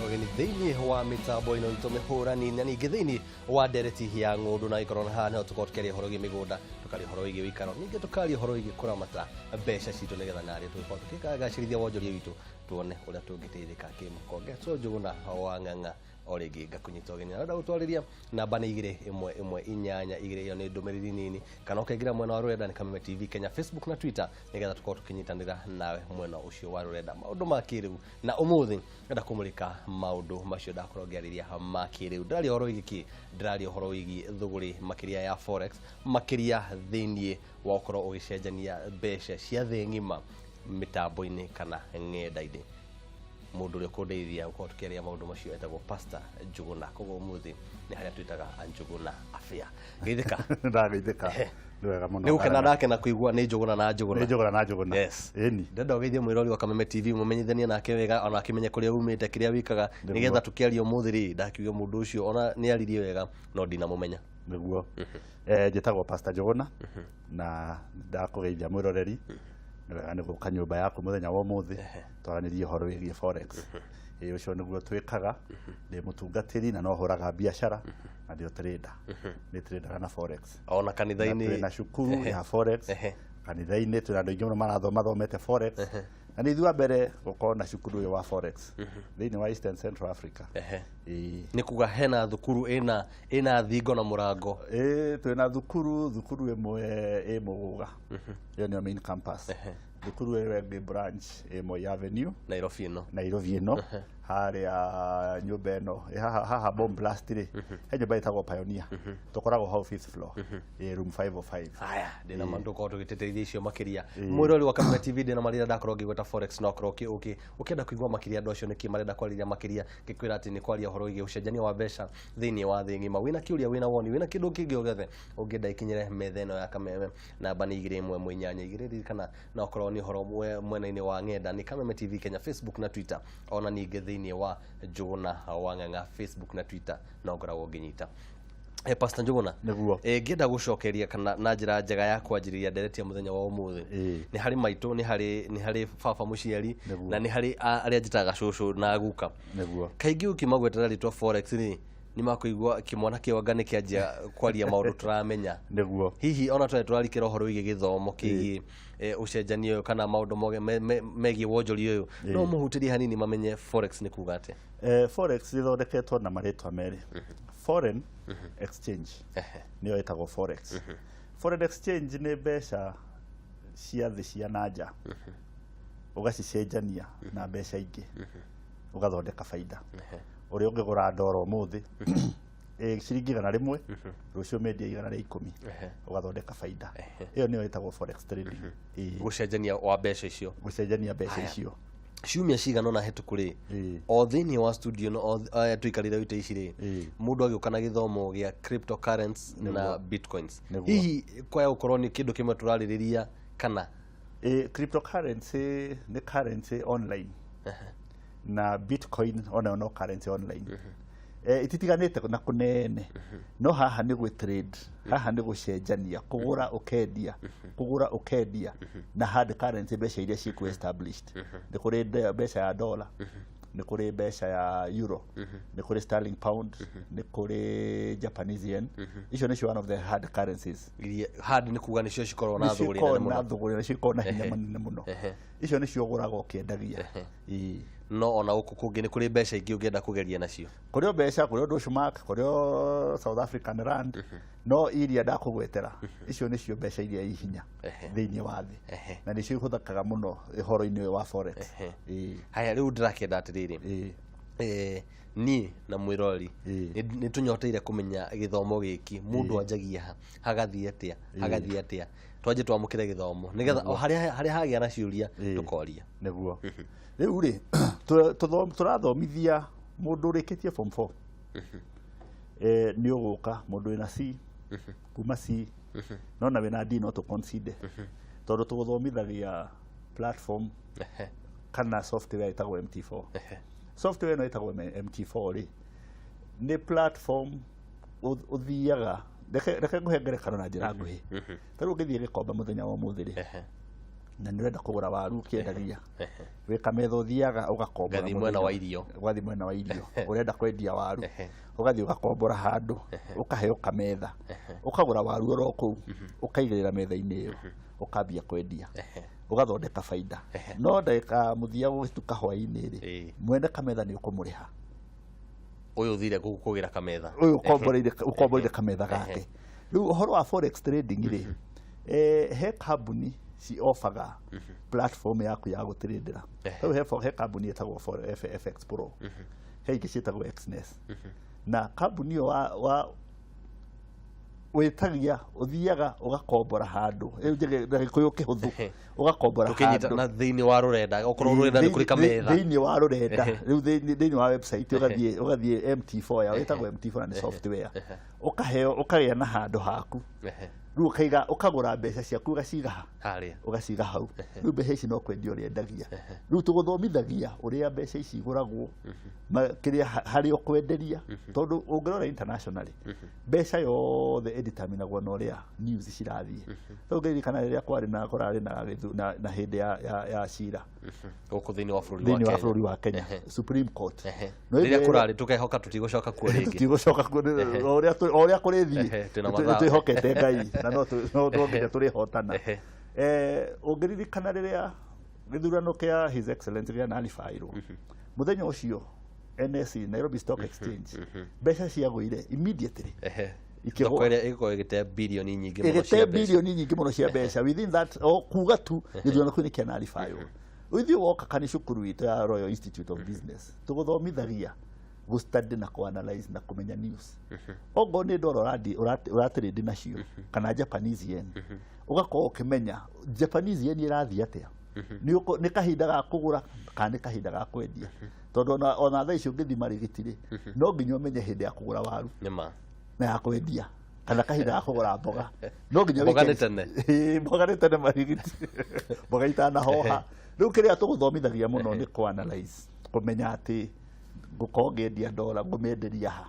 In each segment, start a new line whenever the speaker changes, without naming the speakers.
ogeni thini wa mitambo ino itumihurani na ningi thini wa ndereti ya ngundu na ikorona hana tukotkeri horogi migunda tukari horogi wikaro ningi tukari horogi kuramata besha citu nigetha nari tuko tukigacirithia wonjoria witu tuone uria tungiteithika kimukonge so Njuguna wa Ng'ang'a origi ngakunyita ogeni na gutwariria namba ni 211 iyo ni ndumiriri nini kana ukaingira mwena wa rurenda ni Kameme TV Kenya Facebook na Twitter nigetha tukorwo tukinyitanira nawe mwena ucio wa rurenda maundu makiriu na umuthi ngenda kumulika maundu macio ndakorwo ngiariria makiriu ndari horo igiki ndari horo igi thuguri makiria ya forex makiria thinie wa ukorwo ugicenjania mbeca cia thi ngima mitambo-ini kana ng'enda-ini mundu uri kundeithia uko tukiaria maundu macio etagwo Pastor Njuguna koguo muthi ni haria twitaga Njuguna afia geithika
ndageithika ndwega muno
ni ukena nake na kuigua ni Njuguna na Njuguna
ni Njuguna na Njuguna
yes
eni
ndenda ugeithie mwirori wa Kameme TV mumenyithania nake wega ona akimenya kuria umite kiria wikaga nigetha tukiaria muthi ri ndakiuga mundu ucio ona ni aririe wega no ndina mumenya
niguo njitagwo Pastor Njuguna na ndakugeithia mwiroreri wega ni guka nyumba yaku muthenya wa muthi twaranirie horo wigie forex ucio niguo twikaga ni mutungatiri na no horaga biashara na ndio trader ni trader na forex
ona kanitha-ini
na shukuru ya forex kanitha-ini tuna andu ingi marathoma thomete forex na ni thua mbere gukorwo na shukuru yo wa forex thiini wa Eastern Central Africa
ni kuga hena thukuru ina thingo na murango
twina thukuru imwe Muguga yo ni main campus thukuru iyo ngi branch Moi Avenue Nairobi ino haria nyumba ino haha bomb blast ri he nyumba itagwo Pioneer tukoragwo hau 5th floor room 505
aya ndina mandu ko tugiteteithia icio makiria mwirori wa Kameme TV ndina marira ndakorwo ngigweta forex no korwo ukienda kuigwa makiria ndo acio niki marenda kwariria makiria gikwira ati ni kwaria horo igi ucenjania wa mbeca thiini wa thi ngima wina kiuria wina woni wina kindu kingi ugethe ungienda ikinyire metha ino ya Kameme namba ni 211 kana no korwo ni horo mwena-ini wa ng'enda ni Kameme TV Kenya Facebook na Twitter ona ningi thiini wa Njuguna wa Ng'ang'a Facebook na Twitter no ngoragwo nginyita Pastor Njuguna
niguo
ngienda gucokeria kana na njira njega ya kwanjiriria ndereti ya muthenya wa umuthi ni hari maitu ni hari baba muciari na ni hari aria njitaga cucu na guka
niguo
kaingi ukimagwetera ritwa forex ni makuigwa kimwana kiwanga kianjia kwaria maundu turamenya
niguo
hihi ona turarikira horo wigi githomo kigi ucenjania kana maundu megie wonjori uyu no muhutirie hanini mamenye forex ni kuga ate
forex ithondeketwo na maritwa meri foreign exchange niyo itagwo forex foreign exchange ni mbeca cia thi cia nanja ugacicenjania na mbeca ingi ugathondeka faida uri ungigura ndoro muthi ciringi 100 rucio mendia 110 ugathondeka faida iyo niyo itagwo forex trading
gucenjania wa mbeca icio ciumia cigana na hetu kuri o thiini wa studio no tuikarire wite ici ri mundu agiukana githomo gia cryptocurrency na bitcoins hihi kwa ukorwo ni kindu kimwe turaririria kana
cryptocurrency ni currency online na bitcoin ona no currency online ititiganite na kunene no haha ni gwe trade haha ni gucenjania kugura ukendia na hard currency mbeca iria ciku established ni kuri mbeca ya dollar ni kuri mbeca ya euro ni kuri sterling pound ni kuri Japanese yen icio ni one of the hard currencies
hard ni kuga nicio cikorwo na thuguri
na cikorwo na hinya manene muno icio nicio guraga ukiendagia
no ona uku kungi ni kuri mbeca ingi ungienda kugeria nacio
kuri mbeca kuri Deutschmark kuri South African rand no iria ndakugwetera icio nicio mbeca iria ihinya thiini wa thi na nicio ihuthakaga muno horo-ini wa forex
haya riu ndirakenda atiriri ni na mwirori ni tunyoteire kumenya githomo giki mundu anjagia hagathie atia twanje twamukire githomo nigetha o haria hagia na ciuria tukoria
niguo riu ri turathomithia mundu urikitie form 4 ni uguka mundu ina C kuma C no na wina D no to consider tondu tuguthomithagia platform kana software itagwo MT4 software no itagwo MT4 ri ni platform uthiaga reke nguhe ngerekano na njira nguhi taru ngithie Gikomba muthenya wa muthi ri na nĩ ũrenda kũgũra waru ũkĩendagia wĩ kametha ũthiaga ũgakombora
gathi mwena wa irio
ũgathiĩ mwena wa irio ũrenda kwendia waru ũgathiĩ ũgakombora handũ ũkaheo kametha ũkagũra waru oro kũu ũkaigĩrĩra metha-inĩ ĩyo ũkambia kwendia ũgathondeka baida no ndagĩka mũthia gũgĩtuka hwaĩ-inĩ rĩ mwene kametha nĩ ũkũmũrĩha
ũyũ ũthire kũgĩra kametha
ũyũ ũkomboreire kametha gake rĩu ũhoro wa forex trading rĩ he kambuni ciofaga platform yaku ya gũtrĩndĩra rĩu he kambuni ĩtagwo FX Pro he ingĩ ciĩtagwo Xness na kambuni ĩyo wa wĩtagia ũthiaga ũgakombora handũ na gĩkũyũ kĩhũthũ ũgakombora handũ
na thĩinĩ wa rũrenda okorwo rũrenda nĩ kũrĩ kametha
thĩinĩ wa rũrenda rĩu thĩinĩ wa website ũgathiĩ MT4 ya wĩtagwo MT4 na nĩ software ũkagĩa na handũ haku rĩu ũkagũra mbeca ciaku ũgaciga hau rĩu mbeca ici no kwendia ũrĩendagia rĩu tũgũthomithagia ũrĩa mbeca ici igũragwo kĩrĩa harĩ ũkwenderia tondũ ũngĩrora internationally mbeca yothe ĩdeterminagwo na ũrĩa news cirathiĩ rĩu ngĩririkana rĩrĩa kũrarĩ na hĩndĩ ya cira
gũkũ thĩinĩ wa
bũrũri wa Kenya Supreme Court
rĩrĩa kũrarĩ tũkehoka tũtigũcoka kuo rĩngĩ
tũtigũcoka kuo ũrĩa kũrĩthiĩ twĩhokete Ngai na no nginya tũrĩhotana ũngĩririkana rĩrĩa gĩthurano kĩa His Excellency gĩa nalifairwo mũthenya ũcio NSE Nairobi Stock Exchange mbeca ciagũire immediately
igĩte bilioni nyingĩ
mũno cia mbeca within that kuga tu gĩthurano kĩu nĩ kĩa nalifairwo ithuĩ woka kanĩ cukuru witũ ya Royal Institute of Business tũgũthomithagia gũstudy na kũanalyze na kũmenya news ogo nĩ ndoro ũratrĩndi nacio kana Japanese yen ũgakorwo ũkĩmenya Japanese yen ĩrathiĩ atĩa nĩ kahinda ga kũgũra kana nĩ kahinda ga kwendia tondũ ona thaa icio ũngĩthima rĩgĩtirĩ no nginya ũmenye hĩndĩ ya kũgũra waru na ya kwendia kana kahinda ga kũgũra mboga no nginya
mboga nĩ
tene marigiti mboga itanahoha rĩu kĩrĩa tũgũthomithagia mũno nĩ kũanalyze kũmenya atĩ ngũkorwo ngĩendia ndora ngũmĩenderia ha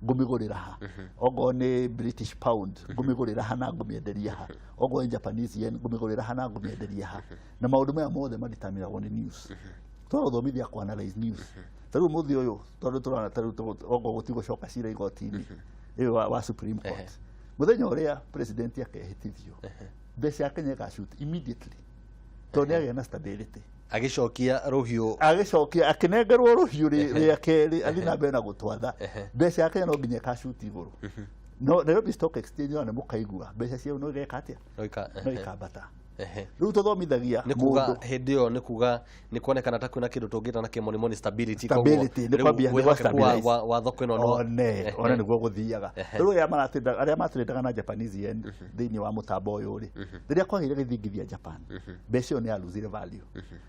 ngũmĩgũrĩra ha ogo nĩ British pound ngũmĩgũrĩra ha na ngũmĩenderia ha ogo nĩ Japanese yen ngũmĩgũrĩra ha na ngũmĩenderia ha na maũndũ maya mothe madeterminagwo nĩ news tũgũthomithia kũanalyze news tarĩu mũthĩ ũyũ tondũ tũrona tarĩu ogo gũtigũcoka cira igoti-inĩ ĩyo wa Supreme Court mũthenya ũrĩa president akehĩtithio mbeca ya Kenya ĩgashoot immediately tondũ nĩagĩa na stability
agĩcokia rũhiũ
akĩnengerwo rũhiũ rĩa kerĩ athiĩ na mbere na gũtwatha mbeca ya Kenya no nginya ĩkashuti igũrũ no Nairobi Stock Exchange ona mũkaigua mbeca ciao no igeka atĩa no ikambata rĩu tũthomithagia
nĩ kuga hĩndĩ ĩyo nĩ kuga nĩ kuonekana ta kwĩna kĩndũ tũngĩta na kĩmonimoni stability
nĩ kwambia nĩ
stabilize wa thoko ĩno
ona nĩguo gũthiaga rĩu arĩa matrendaga na Japanese yen thĩinĩ wa mũtambo ũyũ rĩ rĩrĩa kwagĩire gĩthingithia Japan mbeca ĩyo nĩ yaluzire value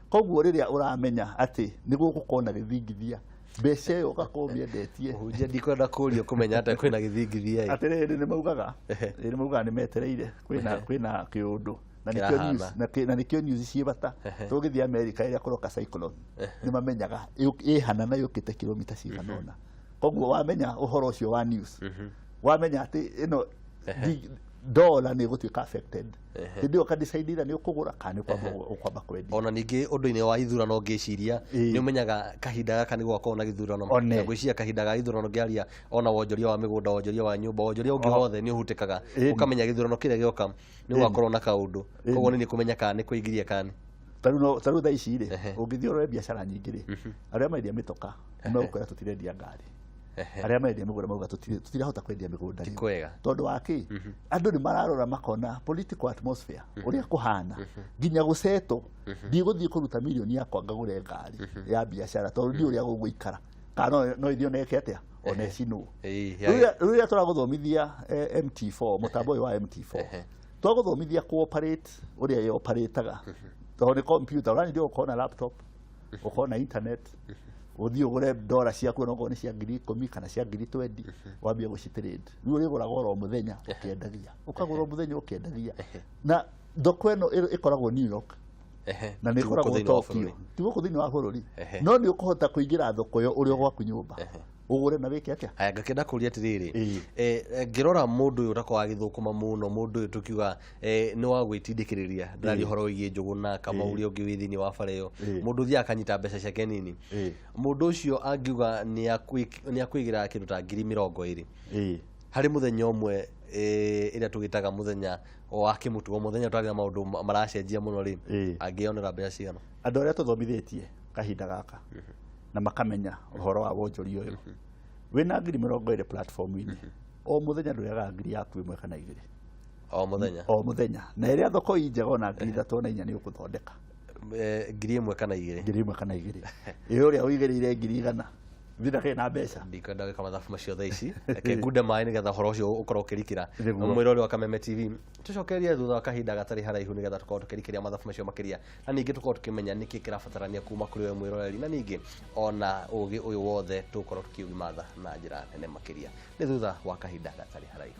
koguo rĩrĩa ũramenya atĩ nĩguo gũkorwo na gĩthingithia mbeca ĩyo ũgakorwo mĩendetie
hujia ndikwenda kũrio kũmenya atĩ kwĩna gĩthingithia
atĩrĩrĩ nĩ maugaga nĩ metereire kwĩna kĩũndũ na nĩkĩo news ciĩ bata tũgĩthiĩ America ĩrĩa kũroka cyclone nĩ mamenyaga ĩhana na yũkĩte kilomita cigana ũna koguo wamenya ũhoro ũcio wa news wamenya atĩ ĩno dollar nĩ gũtuĩka affected hĩndĩ ĩyo ũkadecide nĩ ũkũgũra kana ũkwamba kwendia
ona ningĩ ũndũ-inĩ wa ithurano ngĩciria nĩ ũmenyaga kahinda gaka nĩ gwakorwo na gĩthurano na gwĩciria kahinda ga gĩthurano ngĩaria ona wonjoria wa mĩgũnda wonjoria wa nyũmba wonjoria ũngĩ wothe nĩ ũhutĩkaga ũkamenya gĩthurano kĩrĩa gĩoka nĩ gwakorwo na kaũndũ koguo nĩ kũmenya kana nĩ kũingĩria kana
tarĩu thaa ici rĩ ũngĩthiĩ ũrore biacara nyingĩ rĩ arĩa mendia mĩtoka nĩ megũkwĩra tũtirendia ngari arĩa mendia mĩgũnda mauga tũtirahota kwendia mĩgũnda tondũ wakĩ andũ nĩ mararora makona political atmosphere ũrĩa kũhana nginya gũcetwo ndigũthiĩ kũruta mirioni yakwa ngagũre ngari ya biacara tondũ ndi ũrĩa gũgũikara kana no ithiĩ oneke atĩa onecinwo rĩrĩa tũragũthomithia MT4 mũtambo ũyũ wa MT4 twagũthomithia cooperate ũrĩa yoparĩtaga tondũ nĩ computer ũranĩrio ũkorwo na laptop ũkorwo na internet ũthiĩ ũgũre ndora ciaku ona okorwo nĩ cia 10,000 kana cia 20,000 wambie gũcitrade rĩu ũrĩgũraga oro mũthenya ũkĩendagia ũkagũra mũthenya ũkĩendagia na thoko ĩno ĩkoragwo New York na nĩ ĩkoragwo Tokyo ti gũkũ thĩinĩ wa bũrũri no nĩ ũkũhota kũingĩra thoko ĩyo ũrĩ o gwaku nyũmba ugure na wiki atia
aya ngakenda kuria tiriri ngirora mundu uyu utakwa agithukuma muno mundu uyu tukiuga ni wa gwitindikiriria ndari horo wigie Njuguna Kamau ungi withini wa Farayo mundu thia akanyita mbeca ciake nini mundu ucio angiuga ni akwigira kindu ta 20,000 hari muthenya umwe ira tugitaga muthenya wa kimutugo muthenya twagira maundu maracenjia muno ri angionera mbeca cigano
andu aria tuthomithitie kahinda gaka na makamenya uhoro wa wonjoria uyu wina 20,000 platform-ini o muthenya nduriaga ngiri yaku imwe kana igiri o muthenya na iria thoko injega ona 3,4 ni ukuthondeka
ngiri imwe kana igiri
iyo uria uigirire ngiri 100 thina kena mbeca
ndikwenda gwika mathabu macio thaa ici reke ngunde maĩ nigetha horo ucio ukorwo ukirikira mwirori wa Kameme TV tucokerie thutha wa kahinda gatari haraihu nigetha tukorwo tukirikiria mathabu macio makiria na ningi tukorwo tukimenya niki kirabatarania kuma kuri we mwiroreri na ningi ona ugi uyu wothe tukorwo tukiugimatha na njira nene makiria ni thutha wa kahinda gatari haraihu.